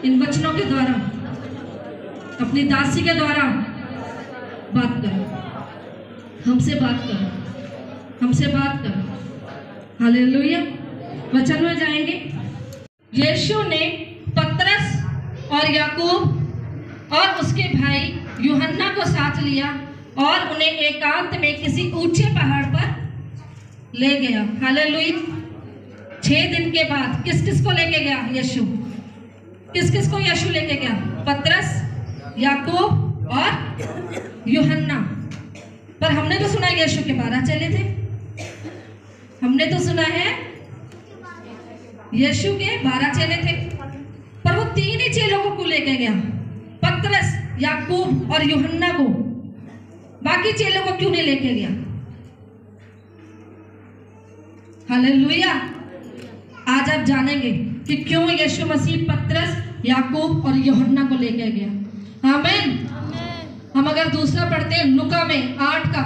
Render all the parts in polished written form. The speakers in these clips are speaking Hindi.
इन वचनों के द्वारा अपनी दासी के द्वारा बात करो, हमसे बात करो, हमसे बात करो। हालेलुया। वचन में जाएंगे। यीशु ने पतरस और याकूब और उसके भाई यूहन्ना को साथ लिया और उन्हें एकांत में किसी ऊंचे पहाड़ पर ले गया। हालेलुया। 6 दिन के बाद किस किस को लेके गया यीशु? किस किस को यीशु लेके गया? पतरस, याकूब और यूहन्ना। पर हमने तो सुना यीशु के 12 चेले थे। हमने तो सुना है यीशु के 12 चेले थे, पर वो 3 ही चेलों को क्यों लेके गया? पतरस, याकूब और यूहन्ना को, बाकी चेलों को क्यों नहीं लेके गया? हालेलुया। आज आप जानेंगे कि क्यों यीशु मसीह पतरस, याकूब और यूहन्ना को लेके गया। आमीन। हम अगर दूसरा पढ़ते हैं लूका में 8 का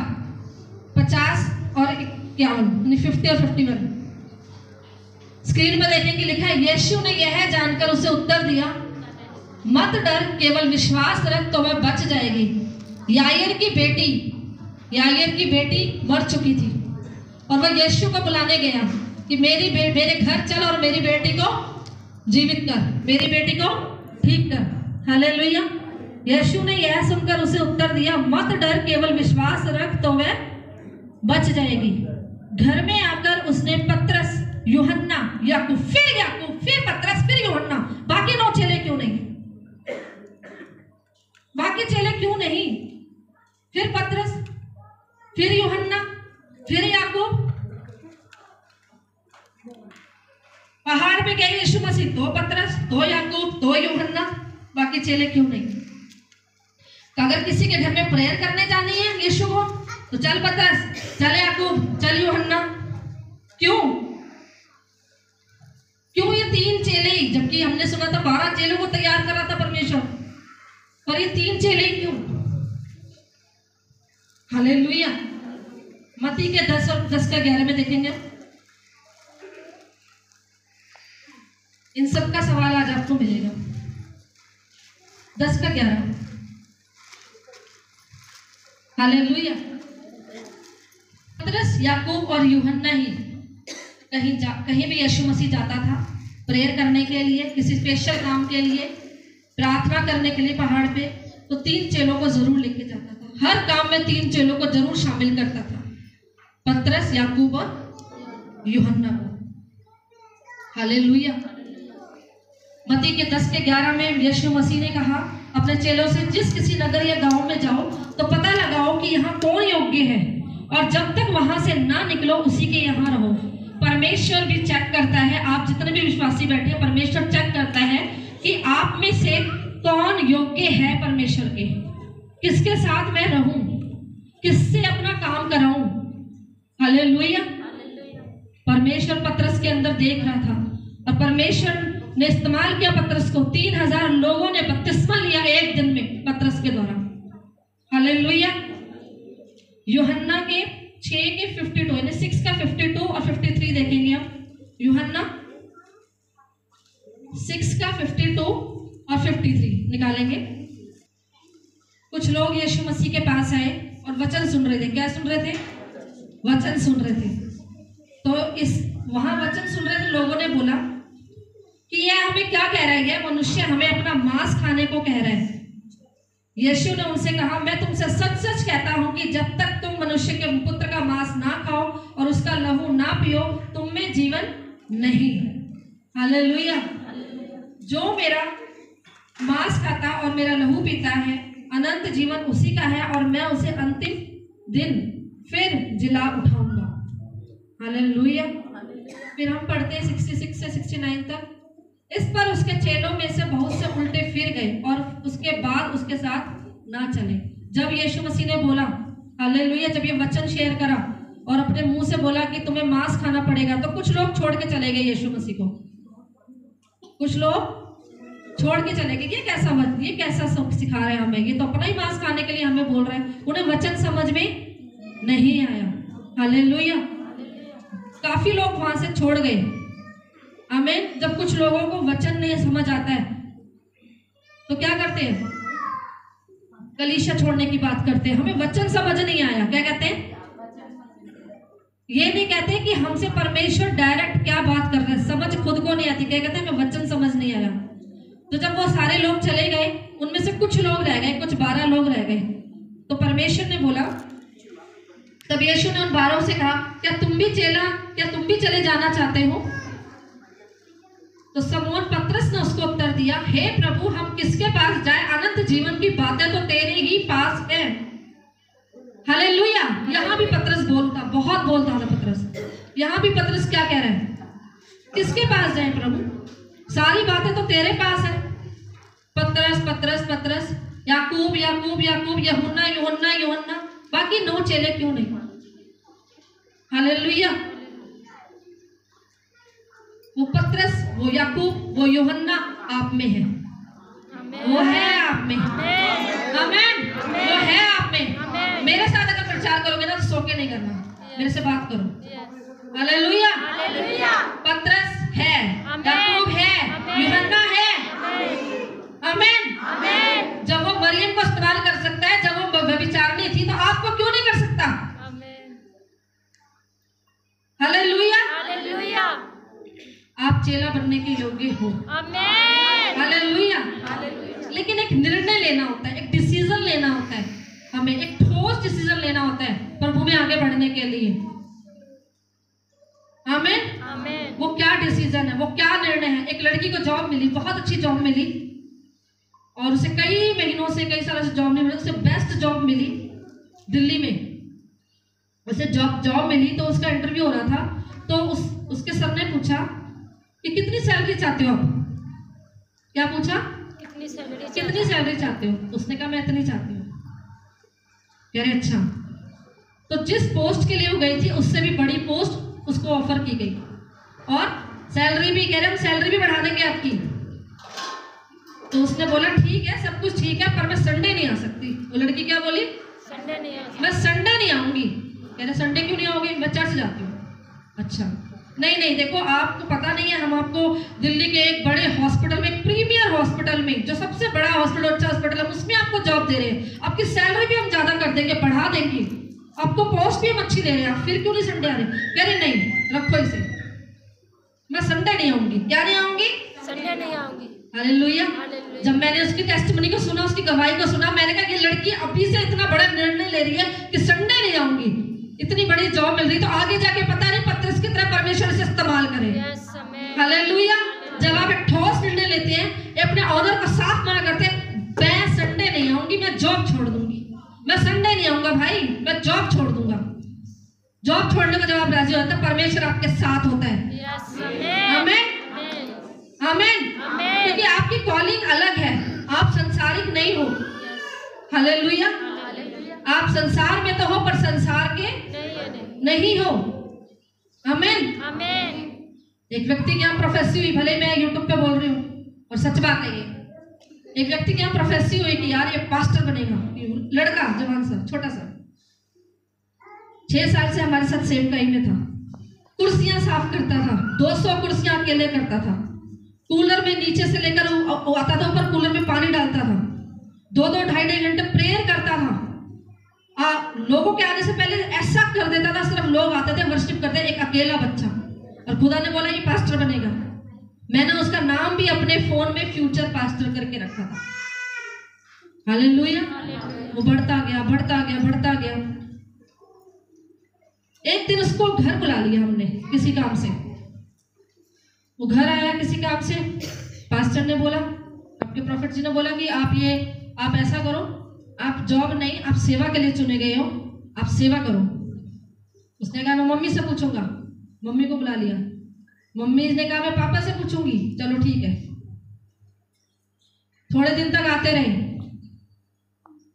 50 और 51, 50 और 51, स्क्रीन में देखेंगे लिखा है, यीशु ने यह जानकर उसे उत्तर दिया, मत डर, केवल विश्वास रख तो वह बच जाएगी। याईर की बेटी मर चुकी थी और वह यीशु को बुलाने गया कि मेरे घर चल और मेरी बेटी को जीवित कर, मेरी बेटी को ठीक कर। हालेलुया। यीशु ने यह सुनकर उसे उत्तर दिया, मत डर, केवल विश्वास रख तो वह बच जाएगी। घर में आकर उसने पतरस, यूहन्ना, याकूब, फिर पतरस, फिर यूहन्ना, बाकी 9 चेले क्यों नहीं? बाकी चेले क्यों नहीं? फिर पतरस, फिर यूहन्ना, फिर याकूब। पहाड़ पे गए यीशु मसीह, तो पतरस, तो याकूब, तो यूहन्ना, बाकी चेले क्यों नहीं? तो अगर किसी के घर में प्रेयर करने जानी है यीशु को, तो चल पतरस, चल याकूब, चल यूहन्ना। क्यों ये 3 चेले ही? जबकि हमने सुना था 12 चेलों को तैयार करा था परमेश्वर, पर ये 3 चेले क्यों? हालेलुया। मत्ती के 10 और 10 का 11 में देखेंगे। इन सब का सवाल आज आपको मिलेगा। 10 का 11। हालेलुया। पतरस, याकूब और यूहन्ना ही कहीं भी यीशु मसीह जाता था प्रेयर करने के लिए, किसी स्पेशल काम के लिए, प्रार्थना करने के लिए पहाड़ पे, तो 3 चेलों को जरूर लेके जाता था। हर काम में 3 चेलों को जरूर शामिल करता था, पतरस, याकूब और यूहन्ना को। हालेलुया। मत्ती के 10 के 11 में यीशु मसीह ने कहा अपने चेलों से, जिस किसी नगर या गांव में जाओ तो पता लगाओ कि यहाँ कौन योग्य है, और जब तक वहां से ना निकलो उसी के यहाँ रहो। परमेश्वर भी चेक करता है, आप जितने भी विश्वासी बैठे हैं, परमेश्वर चेक करता है कि आप में से कौन योग्य है परमेश्वर के, किसके साथ मैं रहूं, किससे अपना काम कराऊं। हालेलुया। परमेश्वर पतरस के अंदर देख रहा था और परमेश्वर ने इस्तेमाल किया पतरस को। 3000 लोगों ने बपतिस्मा लिया एक दिन में पतरस के द्वारा। हालेलुया। यूहन्ना के 6 के 52, यानी 6 का 52 और 53 देखेंगे हम। यूहन्ना 6 का 52 और 53 निकालेंगे। कुछ लोग यीशु मसीह के पास आए और वचन सुन रहे थे। क्या सुन रहे थे? वचन सुन रहे थे। तो वहां वचन सुन रहे थे लोगों ने बोला कि यह हमें क्या कह रहा है, यह मनुष्य हमें अपना मांस खाने को कह रहा है। यीशु ने उनसे कहा, मैं तुमसे सच सच कहता हूं कि जब तक तुम मनुष्य के पुत्र का मांस ना खाओ और उसका लहू ना पियो, तुम में जीवन नहीं है। हालेलुया। जो मेरा मांस खाता और मेरा लहू पीता है, अनंत जीवन उसी का है और मैं उसे अंतिम दिन फिर जिला उठाऊंगा। हालेलुया। फिर हम पढ़ते हैं 66 से 69 तक। इस पर उसके चेलों में से बहुत से उल्टे फिर गए और उसके बाद उसके साथ ना चले। जब यीशु मसीह ने बोला, हालेलुया, जब ये वचन शेयर करा और अपने मुंह से बोला कि तुम्हें मांस खाना पड़ेगा, तो कुछ लोग छोड़ के चले गए यीशु मसीह को। कुछ लोग छोड़ के चले गए। ये कैसा सिखा रहे हैं हमें, ये तो अपना ही मांस खाने के लिए हमें बोल रहे हैं। उन्हें वचन समझ में नहीं आया। हालेलुया। काफी लोग वहां से छोड़ गए। आमीन। जब कुछ लोगों को वचन नहीं समझ आता है तो क्या करते हैं, कलीसिया छोड़ने की बात करते हैं। हमें वचन समझ नहीं आया, क्या कहते हैं, ये नहीं कहते कि हमसे परमेश्वर डायरेक्ट क्या बात कर रहा है, समझ खुद को नहीं आती, क्या कहते हैं, हमें वचन समझ नहीं आया। तो जब वो सारे लोग चले गए, उनमें से कुछ लोग रह गए, कुछ 12 लोग रह गए, तो परमेश्वर ने बोला, तब यीशु ने उन 12 से कहा, क्या तुम भी चले जाना चाहते हो? तो समौन पतरस ने उसको उत्तर दिया, हे प्रभु, हम किसके पास जाए? अनंत जीवन की बातें तो तेरे ही पास है। हालेलुया। यहाँ भी पतरस बोलता, बहुत बोलता था पतरस। यहाँ भी पतरस क्या कह रहा है, किसके पास जाए प्रभु? सारी बातें तो तेरे पास है। पतरस पतरस पतरस, याकूब याकूब याकूब, यूहन्ना यूहन्ना यूहन्ना, बाकी 9 चेले क्यों नहीं? हालेलुया। वो पतरस, वो याकूब, वो यूहन्ना आप में है, वो है आप में, आमीन, वो है आप में। मेरे साथ अगर प्रचार करोगे ना तो सो के नहीं करना, मेरे से बात करो। हालेलुया। पतरस है, याकूब है, यूहन्ना है, आमीन। जब वो मरियम को इस्तेमाल कर सकता है, जब वो व्यभिचारिणी थी, तो आपको क्यों नहीं कर सकता? हालेलुया। आप चेला बनने के योग्य हो, आमीन, हालेलुया। लेकिन एक निर्णय लेना होता है, एक डिसीजन लेना होता है, हमें एक ठोस डिसीजन लेना होता है प्रभु में आगे बढ़ने के लिए, आमीन। वो क्या डिसीजन है, वो क्या निर्णय है? एक लड़की को जॉब मिली, बहुत अच्छी जॉब मिली, और उसे कई महीनों से, कई सालों से जॉब नहीं मिली, उसे बेस्ट जॉब मिली दिल्ली में। उसे जॉब मिली तो उसका इंटरव्यू हो रहा था, तो उसके सर ने पूछा कि कितनी सैलरी चाहते हो आप? क्या पूछा? कितनी सैलरी चाहते हो? उसने कहा मैं इतनी चाहती हूँ। कह रहे अच्छा। तो जिस पोस्ट के लिए वो गई थी उससे भी बड़ी पोस्ट उसको ऑफर की गई, और सैलरी भी, कह रहे हम सैलरी भी बढ़ा देंगे आपकी। तो उसने बोला ठीक है, सब कुछ ठीक है, पर मैं संडे नहीं आ सकती। वो लड़की क्या बोली? संडे नहीं आ सकती, मैं संडे नहीं आऊंगी। कह रहे संडे क्यों नहीं आओगे? मैं चर्च जाती हूँ। अच्छा, नहीं देखो, आपको पता नहीं है, हम आपको दिल्ली के एक बड़े हॉस्पिटल में, एक प्रीमियर हॉस्पिटल में, जो सबसे बड़ा हॉस्पिटल, अच्छा हॉस्पिटल है, उसमें आपको जॉब दे रहे हैं, आपकी सैलरी भी हम ज्यादा कर देंगे, बढ़ा देंगे, आपको पोस्ट भी हम अच्छी दे रहे हैं, आप फिर क्यों नहीं संडे आ रहे? कह रहे नहीं, रखो इसे, मैं संडे नहीं आऊंगी। क्या नहीं आऊंगी? संडे नहीं आऊंगी। हालेलुया। जब मैंने उसकी टेस्टिमनी को सुना, उसकी गवाही को सुना, मैंने कहा ये लड़की अभी से इतना बड़ा निर्णय ले रही है कि संडे नहीं आऊंगी, इतनी बड़ी जॉब मिल रही, तो आगे जाके पता नहीं पतरस की तरह परमेश्वर से इस्तेमाल करे। हालेलुया। जब आप एक ठोस निर्णय लेते हैं, अपने ऑनर को साफ मना करते हैं, मैं संडे नहीं आऊंगी, मैं जॉब छोड़ दूंगी, मैं संडे नहीं आऊंगा भाई, मैं जॉब छोड़ दूंगा। जॉब छोड़ने को जब आप राजी होते हैं, परमेश्वर आपके साथ होता है। आमीन, आमीन। क्योंकि आपकी कॉलिंग अलग है, आप संसारिक नहीं हो। हालेलुया। आप संसार में तो हो, पर संसार के नहीं हो। आमीन, आमीन। एक व्यक्ति की यहाँ प्रोफेसी हुई, भले मैं यूट्यूब पे बोल रही हूँ और सच बात है ये, एक व्यक्ति की यहाँ प्रोफेसी हुई कि यार ये पास्टर बनेगा, लड़का जवान सा, छोटा सा, 6 साल से हमारे साथ सेवकाई में था, कुर्सियां साफ करता था, 200 कुर्सियां अकेले करता था, कूलर में नीचे से लेकर आता था ऊपर, कूलर में पानी डालता था, 2-2 ढाई घंटे प्रेयर करता था। लोगों के आने से पहले ऐसा कर देता था, सिर्फ लोग आते थे वर्शिप करते, एक अकेला बच्चा, और खुदा ने बोला ये पास्टर बनेगा। मैंने उसका नाम भी अपने फोन में फ्यूचर पास्टर करके रखा था। हालेलुया। वो बढ़ता गया, बढ़ता गया, बढ़ता गया। एक दिन उसको घर बुला लिया हमने किसी काम से, वो घर आया किसी काम से, पास्टर ने बोला, आपके प्रॉफिट जी ने बोला कि आप ऐसा करो, आप जॉब नहीं, आप सेवा के लिए चुने गए हो, आप सेवा करो। उसने कहा मैं मम्मी से पूछूंगा, मम्मी को बुला लिया, मम्मी ने कहा मैं पापा से पूछूंगी, चलो ठीक है। थोड़े दिन तक आते रहे,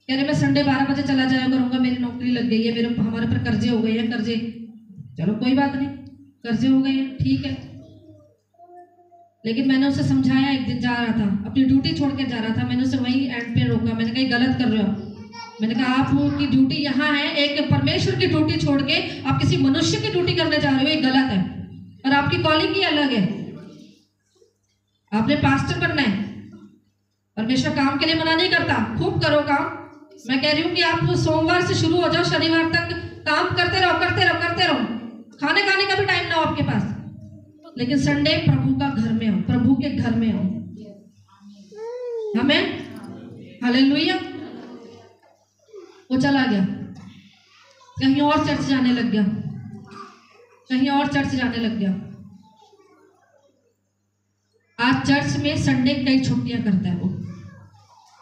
कह रहे मैं संडे 12 बजे चला जाया करूंगा, मेरी नौकरी लग गई है, हमारे पर कर्जे हो गए हैं, कर्जे, चलो कोई बात नहीं, कर्जे हो गए हैं, ठीक है। लेकिन मैंने उसे समझाया, एक दिन जा रहा था, अपनी ड्यूटी छोड़ के जा रहा था, मैंने उसे वहीं एंड पे रोका, मैंने कहा गलत कर रहे हो। मैंने कहा आपकी ड्यूटी यहाँ है, एक परमेश्वर की ड्यूटी छोड़ के आप किसी मनुष्य की ड्यूटी करने जा रहे हो, ये गलत है, और आपकी कॉलिंग ही अलग है, आपने पास्टर बनना है। और परमेश्वर काम के लिए मना नहीं करता, खूब करो काम। मैं कह रही हूँ कि आप सोमवार से शुरू हो जाओ, शनिवार तक काम करते रहो, करते रहो, करते रहो। खाने खाने का भी टाइम ना हो आपके पास, लेकिन संडे प्रभु का घर में हो, प्रभु के घर में हो। आमीन, हालेलुया। वो चला गया, कहीं और चर्च जाने लग गया, कहीं और चर्च जाने लग गया। आज चर्च में संडे कई छुट्टियां करता है वो।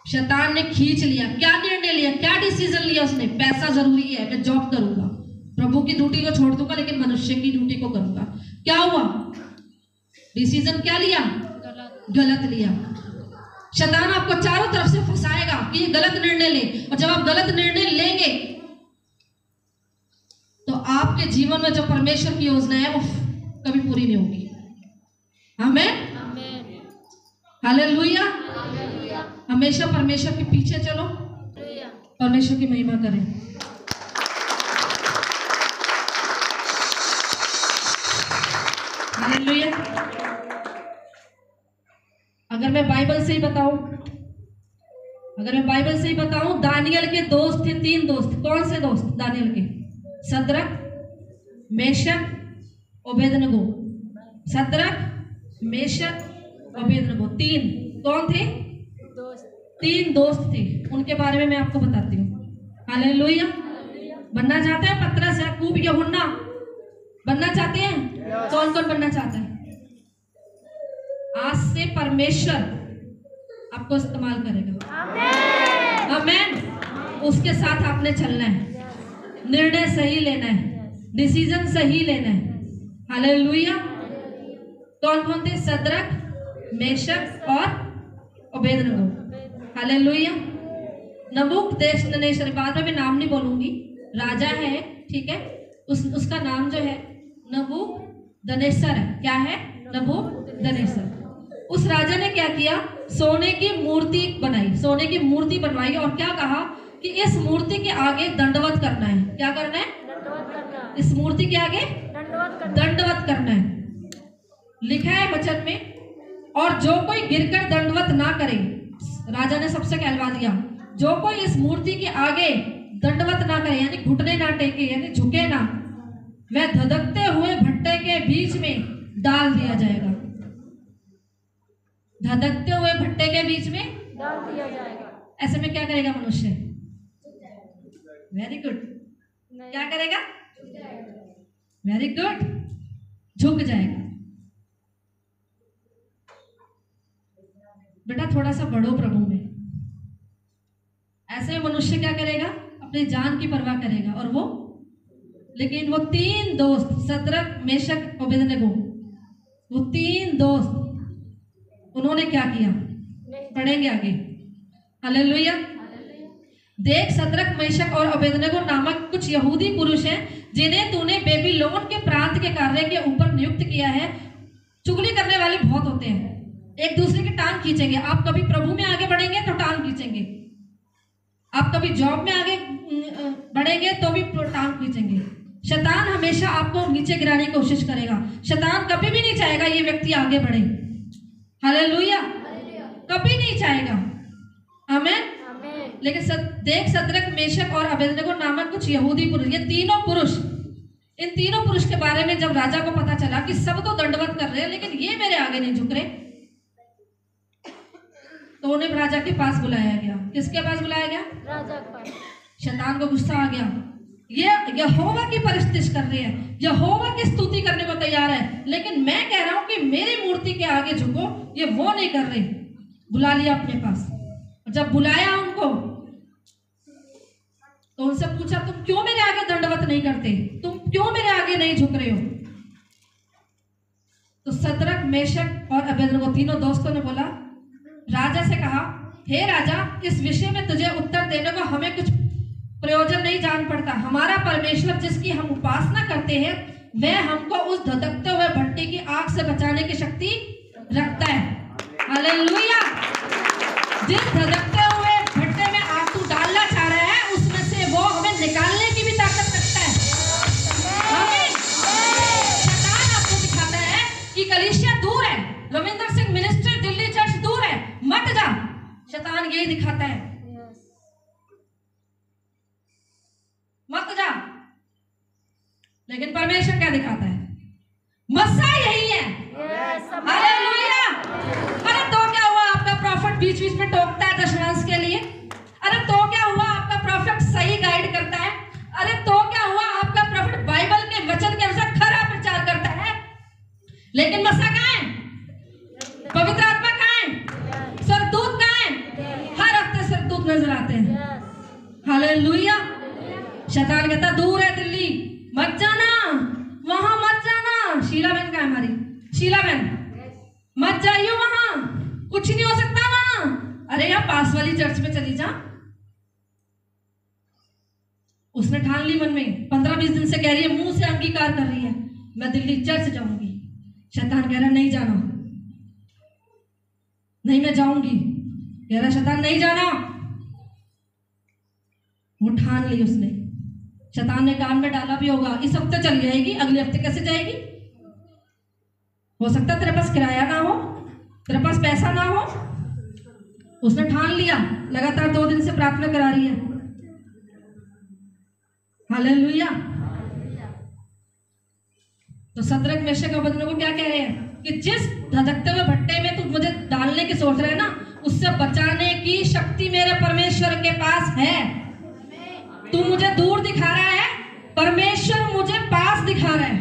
शैतान ने खींच लिया, क्या निर्णय लिया, क्या डिसीजन लिया उसने? पैसा जरूरी है, मैं जॉब करूंगा, प्रभु की ड्यूटी को छोड़ दूंगा, लेकिन मनुष्य की ड्यूटी को करूंगा। क्या हुआ? डिसीजन क्या लिया? गलत लिया। शैतान आपको चारों तरफ से फंसाएगा कि ये गलत निर्णय ले, और जब आप गलत निर्णय लेंगे तो आपके जीवन में जो परमेश्वर की योजना है वो कभी पूरी नहीं होगी। आमीन, हालेलुया। हमेशा परमेश्वर के पीछे चलो, परमेश्वर की महिमा करें। हालेलुया। अगर मैं बाइबल से ही बताऊं, दानियल के दोस्त थे, 3 दोस्त। कौन से दोस्त दानियल के? सद्रक, मेशक, ओबेदनगो। सद्रक, मेशक, ओबेदनगो, 3 कौन थे? 3 दोस्त थे। उनके बारे में मैं आपको बताती हूँ। हालेलुया। बनना चाहते हैं पतरस, याकूब, यूहन्ना? बनना चाहते हैं? कौन कौन बनना चाहता है? आज से परमेश्वर आपको इस्तेमाल करेगा। आमीन। उसके साथ आपने चलना है, निर्णय सही लेना है, डिसीजन सही लेना है। हालेलुया। कौन कौन थे? सद्रक, मेशक और ओबेदनगो। हालेलुया। नबूकदनेस्सर, बाद में मैं नाम नहीं बोलूंगी, राजा है, ठीक है? उसका नाम जो है नबूकदनेस्सर है। क्या है? नबूकदनेस्सर। उस राजा ने क्या किया? सोने की मूर्ति बनाई, सोने की मूर्ति बनवाई, और क्या कहा कि इस मूर्ति के आगे दंडवत करना है। क्या करना है? दंडवत करना। इस मूर्ति के आगे दंडवत करना है। लिखा है वचन में, और जो कोई गिरकर दंडवत ना करे, राजा ने सबसे कहलवा दिया, जो कोई इस मूर्ति के आगे दंडवत ना करे, यानी घुटने ना टेके, यानी झुके ना, वह धधकते हुए भट्टे के बीच में डाल दिया जाएगा। धधकते हुए भट्टे के बीच में डाल दिया जाएगा। ऐसे में क्या करेगा मनुष्य? Very good. क्या करेगा? वेरी गुड, झुक जाएगा। बेटा थोड़ा सा बढ़ो प्रभु में। ऐसे में मनुष्य क्या करेगा? अपनी जान की परवाह करेगा। और वो, लेकिन वो 3 दोस्त, सद्रक, मेशक, ओबेदनगो, वो 3 दोस्त, उन्होंने क्या किया? पढ़ेंगे आगे। हालेलुया। देख, सद्रक, मेशक और ओबेदनगो नामक कुछ यहूदी पुरुष हैं जिन्हें तूने बेबीलोन के प्रांत के कार्य के ऊपर नियुक्त किया है। चुगली करने वाले बहुत होते हैं, एक दूसरे की टांग खींचेंगे। आप कभी प्रभु में आगे बढ़ेंगे तो टांग खींचेंगे, आप कभी जॉब में आगे बढ़ेंगे तो भी टांग खींचेंगे। शैतान हमेशा आपको नीचे गिराने की कोशिश करेगा। शैतान कभी भी नहीं चाहेगा ये व्यक्ति आगे बढ़े। हालेलुया। कभी नहीं चाहेगा। आमीन। लेकिन देख, सद्रक, मेशक और ओबेदनगो नामक कुछ यहूदी पुरुष, ये तीनों पुरुष, इन तीनों पुरुष के बारे में जब राजा को पता चला कि सब तो दंडवत कर रहे हैं लेकिन ये मेरे आगे नहीं झुक रहे, तो उन्हें राजा के पास बुलाया गया। किसके पास बुलाया गया? राजा के पास। शैतान को गुस्सा आ गया, ये यहोवा की परिस्तुति कर रहे हैं, यहोवा की स्तुति करने को तैयार है, लेकिन मैं कह रहा हूं कि मेरी मूर्ति के आगे झुको, ये वो नहीं कर रहे। बुला लिया अपने पास। जब बुलाया उनको तो उनसे पूछा, तुम क्यों मेरे आगे दंडवत नहीं करते? तुम क्यों मेरे आगे नहीं झुक रहे हो? तो सद्रक, मेशक और ओबेदनगो, तीनों दोस्तों ने बोला, राजा से कहा, हे राजा, इस विषय में तुझे उत्तर देने को हमें कुछ प्रयोजन नहीं जान पड़ता। हमारा परमेश्वर जिसकी हम उपासना करते हैं वह हमको उस धधकते हुए भट्टी की आग से बचाने की शक्ति रखता है। हालेलुया। जिस धधकते हुए भट्टे में आग तू डालना चाह रहा है उसमें से वो हमें निकालने की भी ताकत रखता है। आमीन। शैतान आपको दिखाता है कि कलीसिया दूर है, रविंद्र सिंह मिनिस्ट्री दिल्ली चर्च दूर है, मत जा। शैतान यही दिखाता है, मत जा। लेकिन परमेश्वर क्या दिखाता है? मस्सा यही है। हालेलुया। अरे तो क्या हुआ, आपका प्रॉफिट बीच बीच में टोकता है दशमांश के लिए। अरे तो क्या हुआ, आपका प्रॉफिट सही गाइड करता है। अरे तो क्या हुआ, आपका प्रॉफिट बाइबल के वचन के अनुसार खरा प्रचार करता है। लेकिन मस्सा कहाँ है? पवित्र आत्मा कहाँ है? सरदूत कहाँ है? हर हफ्ते सरदूत नजर आते हैं। हालेलुया। शैतान कहता दूर है दिल्ली, मत जाना, वहां मत जाना। शीला बहन कहाँ है हमारी? शीला बहन, मत जाइयो वहां, कुछ नहीं हो सकता वहां। अरे यार पास वाली चर्च में चली जा। उसने ठान ली मन में, 15-20 दिन से कह रही है, मुंह से अंगीकार कर रही है, मैं दिल्ली चर्च जाऊंगी। शैतान कह रहा नहीं जाना, नहीं मैं जाऊंगी। कह रहा शैतान नहीं जाना। वो ठान ली उसने। शैतान ने कान में डाला भी होगा, इस हफ्ते चली जाएगी, अगले हफ्ते कैसे जाएगी? हो सकता है तेरे पास किराया ना हो, तेरे पास पैसा ना हो। उसने ठान लिया, लगातार 2 दिन से प्रार्थना करा रही है। हालेलुया। तो सदरक मेशक अबेदनगो क्या कह रहे हैं कि जिस धधकते हुए भट्टे में तू मुझे डालने की सोच रहे है ना, उससे बचाने की शक्ति मेरे परमेश्वर के पास है। तू मुझे दूर दिखा रहा है, परमेश्वर मुझे पास दिखा रहा है।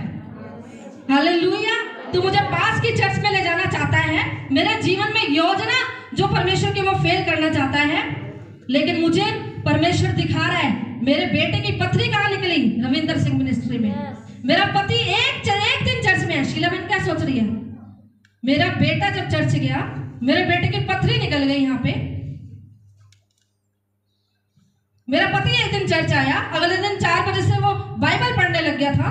हालेलुया। तू मुझे पास की चर्च में ले जाना चाहता है। मेरे जीवन में योजना जो परमेश्वर की वो फेल करना चाहता है, लेकिन मुझे परमेश्वर दिखा रहा है। मेरे बेटे की पथरी कहाँ निकली? रविंदर सिंह मिनिस्ट्री में। मेरा पति एक दिन चर्च में है। शीला बहन क्या सोच रही है? मेरा बेटा जब चर्च गया, मेरे बेटे की पथरी निकल गई। यहाँ पे मेरा पति एक दिन चर्च आया, अगले दिन 4 बजे से वो बाइबल पढ़ने लग गया था।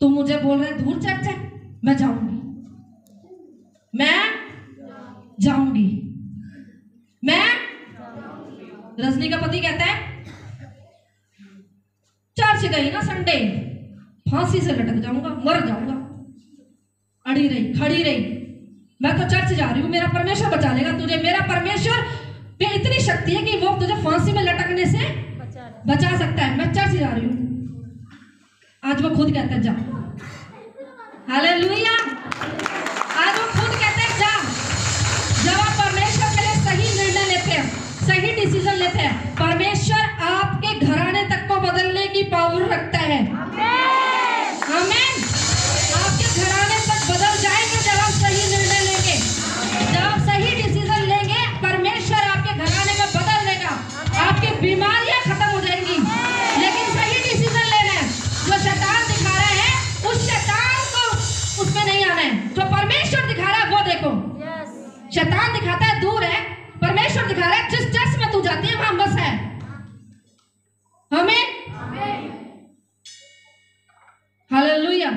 तो मुझे बोल रहे दूर चर्च है, मैं जाऊंगी, मैं जाऊंगी, मैं। रजनी का पति कहता है चर्च गई ना संडे, फांसी से लटक जाऊंगा, मर जाऊंगा। अड़ी रही, खड़ी रही, मैं तो चर्च जा रही हूं, मेरा परमेश्वर बचा लेगा तुझे। मेरा परमेश्वर पे इतनी शक्ति है कि वो तुझे फांसी में लटकने से बचा सकता है। मैं चर्च जा रही हूं। आज वो खुद कहता है जा। हालेलुया। आज वो खुद कहते हैं जा। जब आप परमेश्वर के लिए सही निर्णय लेते हैं, सही डिसीजन लेते हैं, परमेश्वर आपके घराने तक को बदलने की पावर रखता है। आमीन। आपके घराने तक बदल जाएंगे जब आप सही निर्णय लेंगे, जब आप सही डिसीजन लेंगे, परमेश्वर आपके घराने में बदल देगा। आपकी बीमारियां खत्म हो जाएंगी। लेकिन सही डिसीजन लेना है। जो शैतान दिखा रहा है, उस शैतान को उसमें नहीं आना है। जो परमेश्वर दिखा रहा है वो देखो। शैतान दिखाता है दूर है, परमेश्वर दिखा रहा है जिस चर्च में तू जाती है वहां बस है। आमीन। हालेलुया।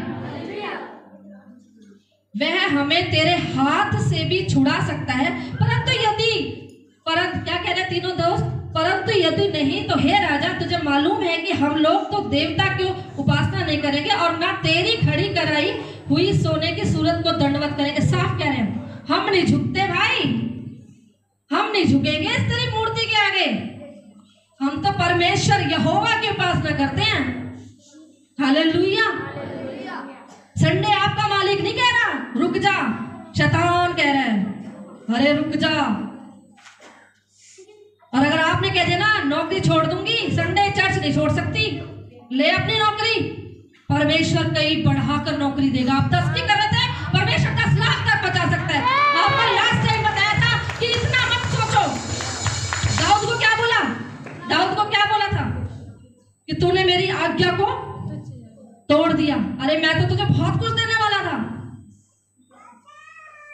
वह हमें तेरे हाथ से भी छुड़ा सकता है, परंतु क्या कह रहे तीनों दोस्त? परंतु यदि नहीं तो हे राजा, तुझे मालूम है कि हम लोग तो देवता की उपासना नहीं करेंगे और ना तेरी खड़ी कराई हुई सोने की सूरत को दंडवत करेंगे। साफ कह रहे हैं, हम नहीं झुकते भाई, हम नहीं झुकेंगे इस तेरी मूर्ति के आगे। हम तो परमेश्वर यहोवा की उपासना करते हैं। हालेलुया। संडे आपका मालिक नहीं कह रहा रुक जा, शैतान कह रहा है अरे रुक जा। और अगर आपने कह दिया ना नौकरी छोड़ दूंगी, संडे चर्च नहीं छोड़ सकती, ले अपनी नौकरी, परमेश्वर कहीं बढ़ाकर नौकरी देगा। आप 10 की कर रहे थे, परमेश्वर 10 लाख तक बचा सकता है। आपको लास्ट टाइम बताया था कि इतना मत सोचो। दाऊद को क्या बोला? दाऊद को क्या बोला था कि तूने मेरी आज्ञा को तोड़ दिया। अरे मैं तो तुझे बहुत कुछ देने वाला था।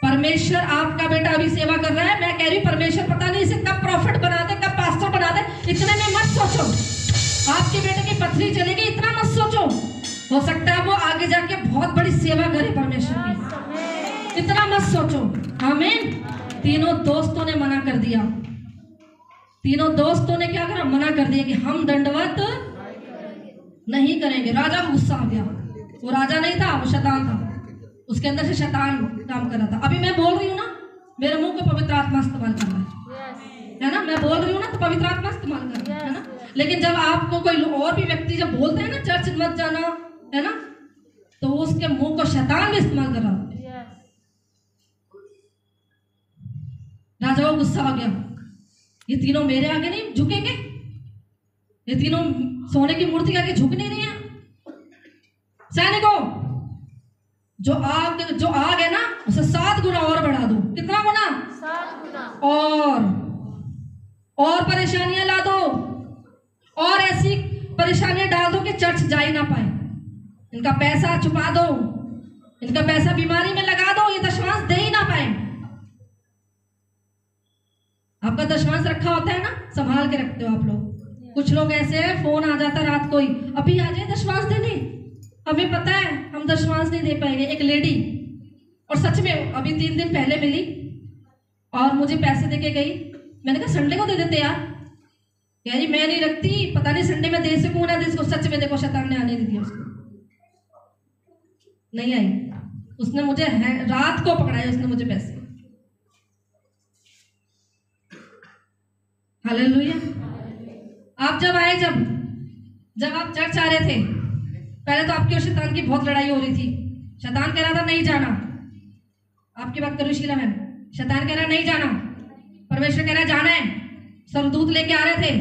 परमेश्वर आपका बेटा अभी सेवा कर रहा है, मैं कह रही परमेश्वर पता नहीं इसे कब प्रॉफिट बना दे, कब पास्टर बना दे। इतने में मत सोचो। आपके बेटे की पथरी चलेगी, इतना मत सोचो। हो सकता है वो आगे जाके बहुत बड़ी सेवा करे परमेश्वर की, इतना मत सोचो। आमीन। तीनों दोस्तों ने मना कर दिया। तीनों दोस्तों ने क्या करा? मना कर दिया कि हम दंडवत नहीं करेंगे। राजा को गुस्सा आ गया। वो राजा नहीं था, वो शैतान था, उसके अंदर से शैतान काम कर रहा था। अभी मैं बोल रही हूँ ना, मेरे मुंह को पवित्र आत्मा इस्तेमाल कर रहा है। तो पवित्र आत्मा इस्तेमाल कर रहा है ना। लेकिन जब आपको कोई और भी व्यक्ति जब बोलते हैं ना चर्च मत जाना, है ना, तो उसके मुंह को शैतान भी इस्तेमाल कर रहा होता है। राजा को गुस्सा आ गया, ये तीनों मेरे आगे नहीं झुकेंगे, ये तीनों सोने की मूर्ति के आगे झुक नहीं रही हैं। सैनिकों, जो आग है ना उसे 7 गुना और बढ़ा दो। कितना गुना? 7 गुना। और परेशानियां ला दो, और ऐसी परेशानियां डाल दो कि चर्च जा ही ना पाए। इनका पैसा छुपा दो, इनका पैसा बीमारी में लगा दो, ये दशमांश दे ही ना पाए। आपका दशमांश रखा होता है ना, संभाल के रखते हो आप लोग। कुछ लोग ऐसे हैं, फोन आ जाता रात को ही, अभी आ जाए दशमांश देने, हमें पता है हम दशमांश नहीं दे पाएंगे। एक लेडी, और सच में अभी 3 दिन पहले मिली और मुझे पैसे देके गई। मैंने कहा संडे को दे देते यार, कह रही मैं नहीं रखती, पता नहीं संडे में दे सकूं ना दे सकूं। सच में देखो शैतान ने आने नहीं दिया, उसको नहीं आई। उसने मुझे रात को पकड़ाया, उसने मुझे पैसे। हालेलुया। आप जब आए, जब आप चर्च आ रहे थे, पहले तो आपकी और शैतान की बहुत लड़ाई हो रही थी। शैतान कह रहा था नहीं जाना, आपकी बात करूं शीला मैम, शैतान कह रहा नहीं जाना, परमेश्वर कह रहा जाना है। सरदूत लेके आ रहे थे,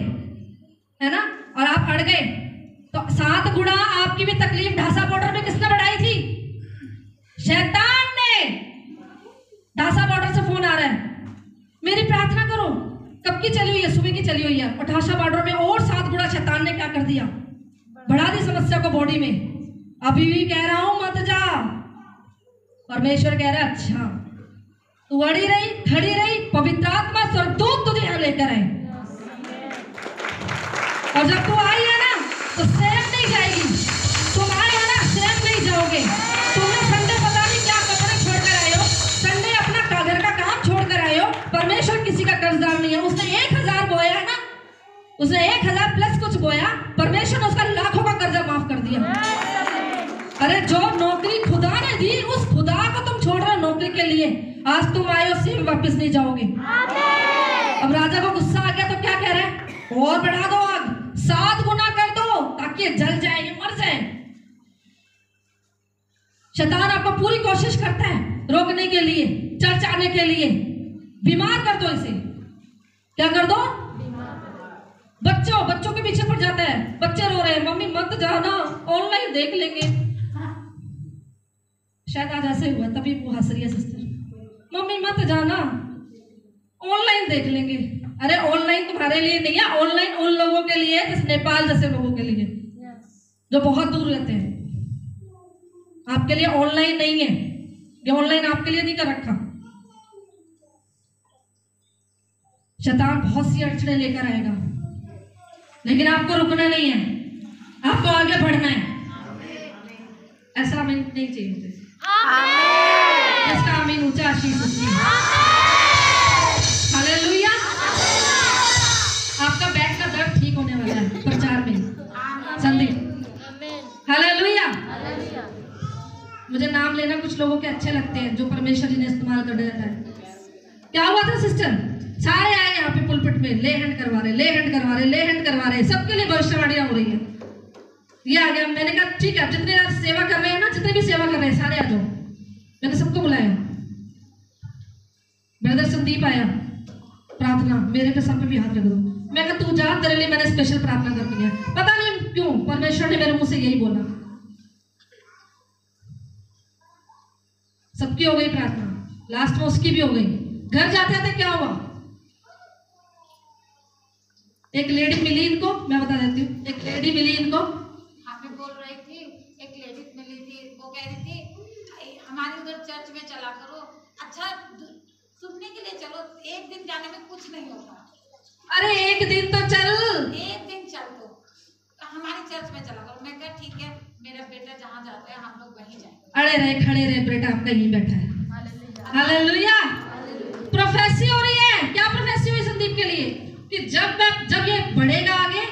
है ना, और आप अड़ गए। तो 7 गुना आपकी भी तकलीफ ढासा बॉर्डर में किसने बढ़ाई थी? शैतान ने। ढासा बॉर्डर से फोन आ रहा है, मेरी प्रार्थना करो। कब की चली हुई है? सुबह की चली हुई है। और ढासा बॉर्डर में और 7 गुना शैतान ने क्या कर दिया? बढ़ा दी समस्या को बॉडी में। अभी भी कह रहा हूं मत जा। परमेश्वर कह रहा है अच्छा, तू अड़ी रही, खड़ी रही, पवित्र आत्मा स्वर्गदूत तुझे यहां लेकर आए। और जब तू आई है ना तो सेम नहीं जाएगी। तुम आए हो ना, सेम नहीं जाओगे। तुमने संडे पता नहीं क्या कपड़े छोड़कर आए हो, संडे अपना घर का काम छोड़कर आए हो। परमेश्वर किसी का कर्जदार नहीं है। उसने 1000 बोया है ना, उसने 1000 प्लस कुछ बोया, परमेश्वर ने उसका लाखों का कर्जा माफ कर दिया। अरे जो नौकरी खुदा ने दी, उस खुदा को तुम छोड़ रहे हो नौकरी के लिए। आज तुम आए हो, सेम वापस नहीं जाओगे। अब राजा को गुस्सा आ गया तो क्या कह रहा है? और बढ़ा दो आग, 7 गुना कर दो, ताकि ये जल जाए, ये मर जाए। शैतान आपको पूरी कोशिश करता है रोकने के लिए, चर्च आने के लिए। बीमार कर दो इसे। क्या कर दो? बच्चों के पीछे पड़ जाता है। बच्चे रो रहे हैं, मम्मी मत जाना, ऑनलाइन देख लेंगे। शायद आज ऐसे हुआ, तभी वो हंस रही है सिस्टर, मम्मी मत जाना, ऑनलाइन देख लेंगे। अरे ऑनलाइन तुम्हारे लिए नहीं है, ऑनलाइन उन लोगों के लिए है, नेपाल जैसे लोगों के लिए, जो बहुत दूर रहते हैं। आपके लिए ऑनलाइन नहीं है, ये ऑनलाइन आपके लिए नहीं कर रखा। शैतान बहुत सी अड़चने लेकर आएगा, लेकिन आपको रुकना नहीं है, आपको आगे बढ़ना है। ऐसा आमीन नहीं चाहिए मुझे। इसका आमीन ऊंचा आशीष। हालेलुया। आपका बैक का दर्द ठीक होने वाला है प्रचार में, संदीप। हालेलुया। मुझे नाम लेना कुछ लोगों के अच्छे लगते हैं, जो परमेश्वर जी ने इस्तेमाल कर दिया है। क्या हुआ था सिस्टर? सारे आए यहाँ पे पुलपिट में, ले हैंड करवा रहे, ले हैंड करवा रहे, ले हैंड करवा रहे, सबके लिए भविष्यवाणियां हो रही है। ये आ गया। मैंने कहा ठीक है, जितने सेवा कर रहे हैं ना, जितने भी सेवा कर रहे हैं सारे आ जाओ। मैंने सबको बुलाया। ब्रदर संदीप आया, प्रार्थना मेरे पे सर पे भी हाथ रख दो। मैं कहा तू जा, तेरे लिए मैंने स्पेशल प्रार्थना करनी है। पता नहीं क्यों परमेश्वर ने मेरे मुंह से यही बोला। सबकी हो गई प्रार्थना, लास्ट में उसकी भी हो गई। घर जाते जाते क्या हुआ, एक लेडी मिली इनको, मैं बता देती हूँ। एक लेडी मिली इनको, हमें बोल रही थी, एक लेडी मिली थी, वो कह रही थी हमारे उधर चर्च में चला करो। अच्छा सुनने के लिए चलो, एक दिन जाने में कुछ नहीं होता। अरे एक दिन तो चल, एक दिन चल दो, हमारे चर्च में चला करो। मैं कहा ठीक है, मेरा बेटा जहाँ जाता है हम लोग वहीं जाएंगे। अरे रहे खड़े रहे, बेटा आपका यहीं बैठा है। हालेलुया। प्रोफेसी हो रही है। क्या प्रोफेसी हुई संदीप के लिए? कि जब ये बढ़ेगा आगे,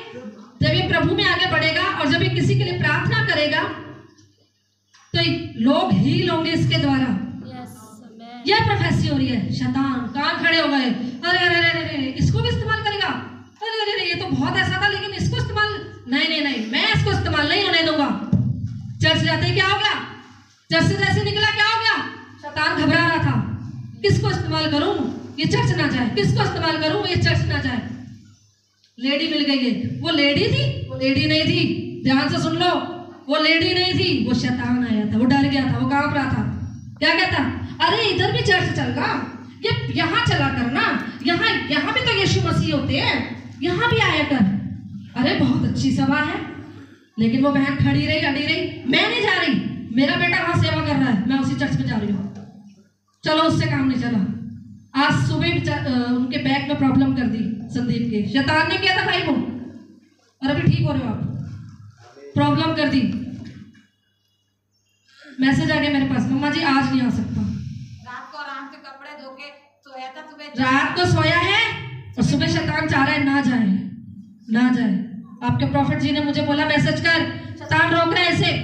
जब ये प्रभु में आगे बढ़ेगा और जब ये किसी के लिए प्रार्थना करेगा तो लोग हील होंगे इसके द्वारा। यह प्रोफेसी हो रही है। शैतान कान खड़े हो गए, अरे अरे अरे अरे इसको भी इस्तेमाल करेगा, क्या हो गया? चर्च से जैसे निकला क्या हो गया? शैतान घबरा रहा था, किसको इस्तेमाल करूं ये चर्च ना जाए, किसको इस्तेमाल करूं ये चर्च ना जाए। लेडी मिल गई है, वो लेडी थी, वो लेडी नहीं थी, ध्यान से सुन लो, वो लेडी नहीं थी, वो शैतान आया था, वो डर गया था, वो कांप रहा था। क्या कहता? अरे इधर भी चर्च चलना, ये यहाँ चला करना, यहाँ भी तो यीशु मसीह होते हैं, यहाँ भी आया कर। अरे बहुत अच्छी सभा है, लेकिन वो बहन खड़ी रही, अड़ी रही, मैं नहीं जा रही, मेरा बेटा वहां सेवा कर रहा है, मैं उसी चर्च में जा रही हूँ। चलो उससे काम नहीं चला। आज सुबह उनके बैक में प्रॉब्लम कर दी संदीप के, शैतान ने किया था भाई वो, और अभी ठीक हो रहे हो आप, प्रॉब्लम कर दी। मैसेज आ गया मेरे पास, मम्मा जी आज नहीं आ सकता। रात को आराम से कपड़े धो के सोया था, सुबह रात को सोया है और सुबह शैतान चाह रहा है ना जाए, ना जाए। आपके प्रॉफिट जी ने मुझे बोला मैसेज कर, शैतान रोक रहा है इसे।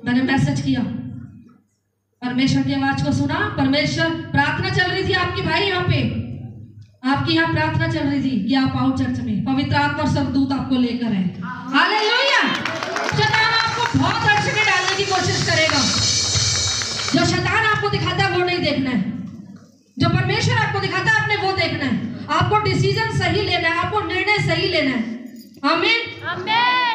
मैंने मैसेज किया, परमेश्वर की आवाज को सुना। परमेश्वर, प्रार्थना चल रही थी आपकी भाई यहाँ पे, आपकी यहाँ प्रार्थना चल रही थी कि आप आओ चर्च में, पवित्र आत्मा और स्वर्गदूत आपको लेकर आए। हालेलुया। शैतान आपको बहुत अर्थ में डालने की कोशिश करेगा। जो शैतान आपको दिखाता है वो नहीं देखना है, जो परमेश्वर आपको दिखाता है आपने वो देखना है। आपको डिसीजन सही लेना है, आपको निर्णय सही लेना है। आमीन, आमीन।